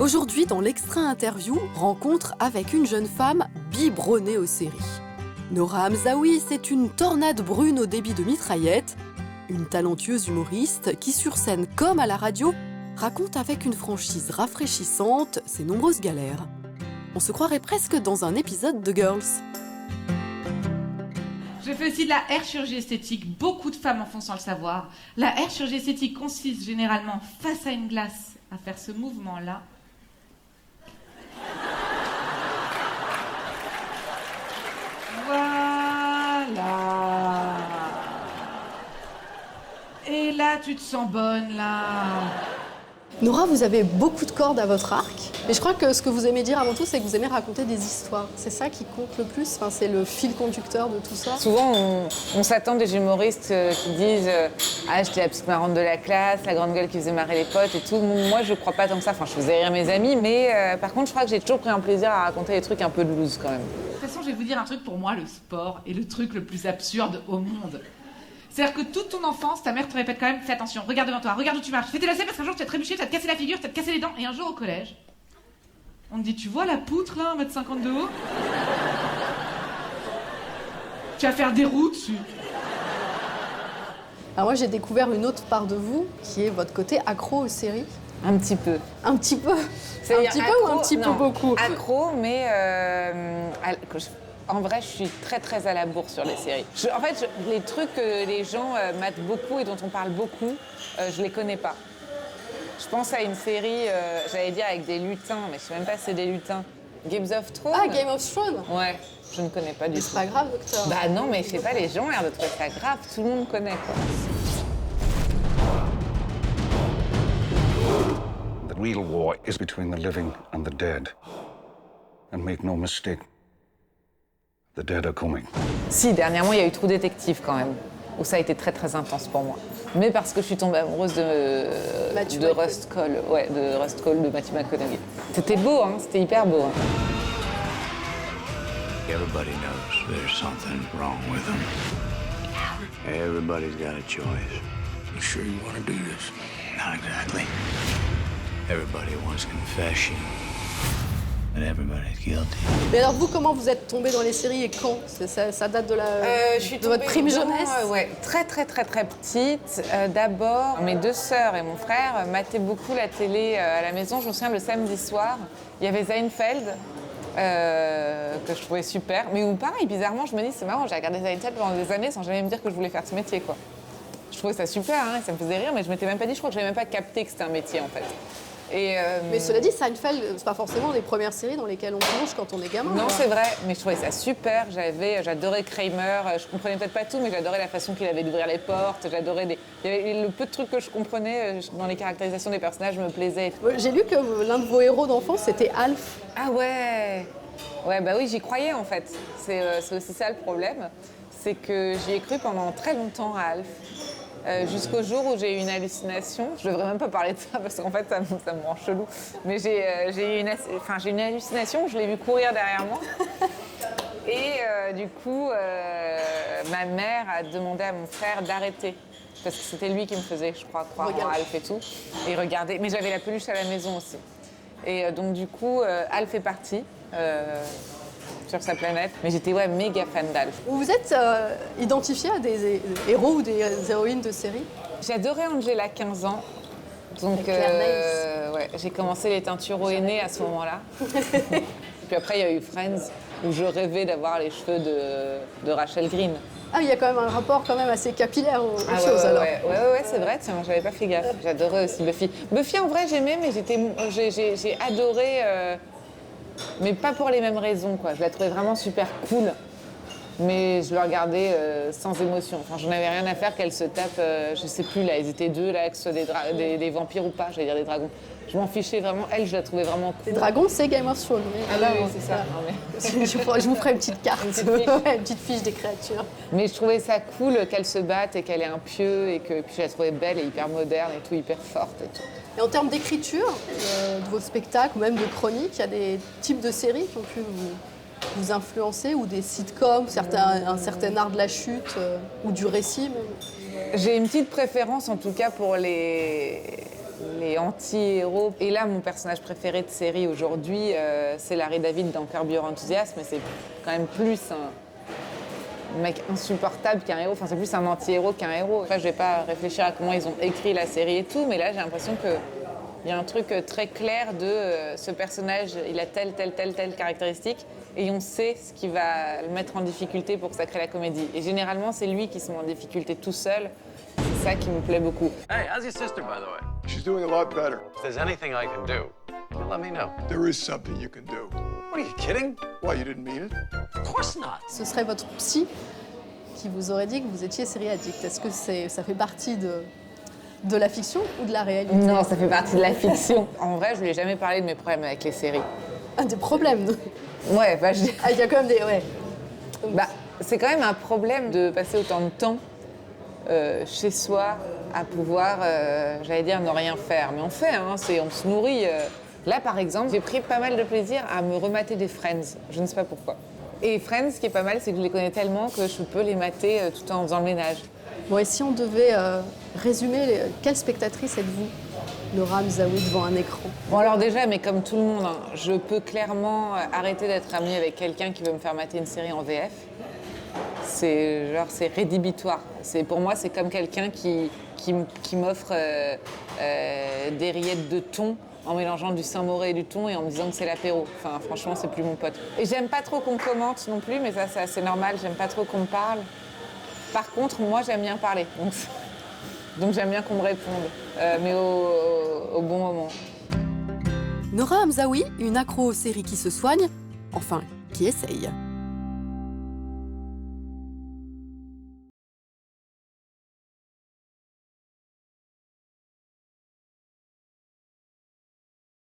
Aujourd'hui, dans l'Extra Interview, rencontre avec une jeune femme biberonnée aux séries. Nora Hamzaoui, c'est une tornade brune au débit de mitraillette, une talentueuse humoriste qui, sur scène comme à la radio, raconte avec une franchise rafraîchissante ses nombreuses galères. On se croirait presque dans un épisode de Girls. Je fais aussi de la hair chirurgie esthétique. Beaucoup de femmes en font sans le savoir. La hair chirurgie esthétique consiste généralement face à une glace à faire ce mouvement-là. Voilà. Et là, tu te sens bonne, là. Nora, vous avez beaucoup de cordes à votre arc. Mais je crois que ce que vous aimez dire avant tout, c'est que vous aimez raconter des histoires. C'est ça qui compte le plus, enfin, c'est le fil conducteur de tout ça. Souvent, on s'attend des humoristes qui disent ah, j'étais la petite marrante de la classe, la grande gueule qui faisait marrer les potes et tout. Moi, je crois pas tant que ça. Enfin, je faisais rire mes amis, mais par contre, je crois que j'ai toujours pris un plaisir à raconter des trucs un peu de loose quand même. De toute façon, je vais vous dire un truc, pour moi, le sport est le truc le plus absurde au monde. C'est-à-dire que toute ton enfance, ta mère te répète quand même, fais attention, regarde devant toi, regarde où tu marches, fais tes lacets parce qu'un jour tu vas te trébucher, tu vas te casser la figure, tu vas te casser les dents. Et un jour au collège, on te dit, tu vois la poutre là, 1m50 de haut? Tu vas faire des roues dessus. Alors moi, j'ai découvert une autre part de vous, qui est votre côté accro aux séries. Un petit peu. Un petit peu. C'est-à-dire un petit peu accro, ou un petit peu beaucoup? Accro, mais en vrai, je suis très très à la bourre sur les séries. Les trucs que les gens matent beaucoup et dont on parle beaucoup, je les connais pas. Je pense à une série, j'allais dire avec des lutins, mais je sais même pas si c'est des lutins. Game of Thrones. Ah, Game of Thrones. Ouais, je ne connais pas du tout. C'est pas grave, docteur. Bah non, mais je sais pas, les gens ont l'air de trouver ça grave, tout le monde connaît quoi. The real war is between the living and the dead. And make no mistake, the dead are coming. Si, dernièrement, il y a eu True Detective quand même, où ça a été très très intense pour moi. Mais parce que je suis tombée amoureuse de Rust Cole, de Rust Cole de Matthew McConaughey. C'était beau, hein, c'était hyper beau. Hein. Everybody knows there's something wrong with them. Everybody's got a choice. You sure you want to do this? Not exactly. Everybody wants confession. And everybody's guilty. Mais alors vous, comment vous êtes tombée dans les séries et quand? Ça date de votre prime jeunesse? Ouais, très très très très petite. D'abord, mes deux sœurs et mon frère mataient beaucoup la télé à la maison. Je me souviens, le samedi soir, il y avait Seinfeld. Que je trouvais super. Mais où pareil, bizarrement, je me dis, c'est marrant, j'ai regardé Seinfeld pendant des années sans jamais me dire que je voulais faire ce métier, quoi. Je trouvais ça super, hein, ça me faisait rire, mais je m'étais même pas dit, je crois que j'avais même pas capté que c'était un métier, en fait. Mais cela dit, Seinfeld, c'est pas forcément les premières séries dans lesquelles on plonge quand on est gamin. Non, c'est vrai, mais je trouvais ça super. J'adorais Kramer. Je comprenais peut-être pas tout, mais j'adorais la façon qu'il avait d'ouvrir les portes. Il y avait le peu de trucs que je comprenais dans les caractérisations des personnages me plaisaient. J'ai lu que l'un de vos héros d'enfance, c'était Alf. Ah ouais. Ouais, bah oui, j'y croyais en fait. C'est aussi ça le problème. C'est que j'y ai cru pendant très longtemps à Alf. Jusqu'au jour où j'ai eu une hallucination. Je devrais même pas parler de ça parce qu'en fait ça me rend chelou. Mais j'ai eu une hallucination, je l'ai vu courir derrière moi. Et du coup, ma mère a demandé à mon frère d'arrêter. Parce que c'était lui qui me faisait, je crois, croire en Alf et tout. Et regarder. Mais j'avais la peluche à la maison aussi. Et donc du coup, Alf est parti. Sur sa planète. Mais j'étais méga fan d'Alf. Vous vous êtes identifié à des héros ou des héroïnes de séries? J'adorais Angela, 15 ans. Donc j'ai commencé les teintures au henné à ce moment-là. Puis après, il y a eu Friends, où je rêvais d'avoir les cheveux de Rachel Green. Ah, il y a quand même un rapport quand même assez capillaire aux choses alors. Ouais, c'est vrai, tiens, j'avais pas fait gaffe. J'adorais aussi Buffy. Buffy, en vrai, j'aimais, mais j'ai adoré... mais pas pour les mêmes raisons, quoi. Je la trouvais vraiment super cool, mais je le regardais sans émotion. Enfin, j'en avais rien à faire qu'elle se tape, je sais plus, là, ils étaient deux, là, que ce soit des vampires ou pas, j'allais dire des dragons. Je m'en fichais vraiment, elle, je la trouvais vraiment cool. Les dragons, c'est Game of Thrones. Ah oui, c'est ça. Non, mais... je vous ferai une petite carte, une petite fiche des créatures. Mais je trouvais ça cool qu'elle se batte et qu'elle ait un pieu, et puis je la trouvais belle et hyper moderne et tout, hyper forte et tout. Et en termes d'écriture de vos spectacles ou même de chroniques, il y a des types de séries qui ont pu vous influencer ou des sitcoms, un certain art de la chute ou du récit même? J'ai une petite préférence en tout cas pour les les anti-héros. Et là, mon personnage préféré de série aujourd'hui, c'est Larry David dans Curb Your Enthusiasm, mais c'est quand même plus un mec insupportable qu'un héros. Enfin, c'est plus un anti-héros qu'un héros. Enfin, je vais pas réfléchir à comment ils ont écrit la série et tout, mais là, j'ai l'impression qu'il y a un truc très clair de ce personnage, il a telle caractéristique, et on sait ce qui va le mettre en difficulté pour que ça crée la comédie. Et généralement, c'est lui qui se met en difficulté tout seul. C'est ça qui me plaît beaucoup. Hey, how's your sister, by the way? She's doing a lot better. If there's anything I can do, let me know. There is something you can do. What, are you kidding? Why, you didn't mean it? Of course not. Ce serait votre psy qui vous aurait dit que vous étiez série addict. Est-ce que ça fait partie de la fiction ou de la réalité? Non, ça fait partie de la fiction. En vrai, je lui ai jamais parlé de mes problèmes avec les séries. Ah, des problèmes. Ouais, bah, Ah, il y a quand même des... Ouais. bah, c'est quand même un problème de passer autant de temps chez soi à pouvoir, j'allais dire, ne rien faire. Mais on fait, hein, on se nourrit. Là, par exemple, j'ai pris pas mal de plaisir à me remater des Friends. Je ne sais pas pourquoi. Et Friends, ce qui est pas mal, c'est que je les connais tellement que je peux les mater tout en faisant le ménage. Bon, et si on devait résumer, quelle spectatrice êtes-vous, Nora Hamzaoui, devant un écran? Bon, alors déjà, mais comme tout le monde, hein, je peux clairement arrêter d'être amie avec quelqu'un qui veut me faire mater une série en VF. C'est rédhibitoire. Pour moi, c'est comme quelqu'un qui m'offre des rillettes de thon en mélangeant du Saint-Moré et du thon et en me disant que c'est l'apéro. Enfin, franchement, c'est plus mon pote. Et j'aime pas trop qu'on me commente non plus, mais ça, c'est assez normal. J'aime pas trop qu'on me parle. Par contre, moi, j'aime bien parler. Donc j'aime bien qu'on me réponde, mais au bon moment. Nora Hamzaoui, une accro aux séries qui se soigne, enfin, qui essaye.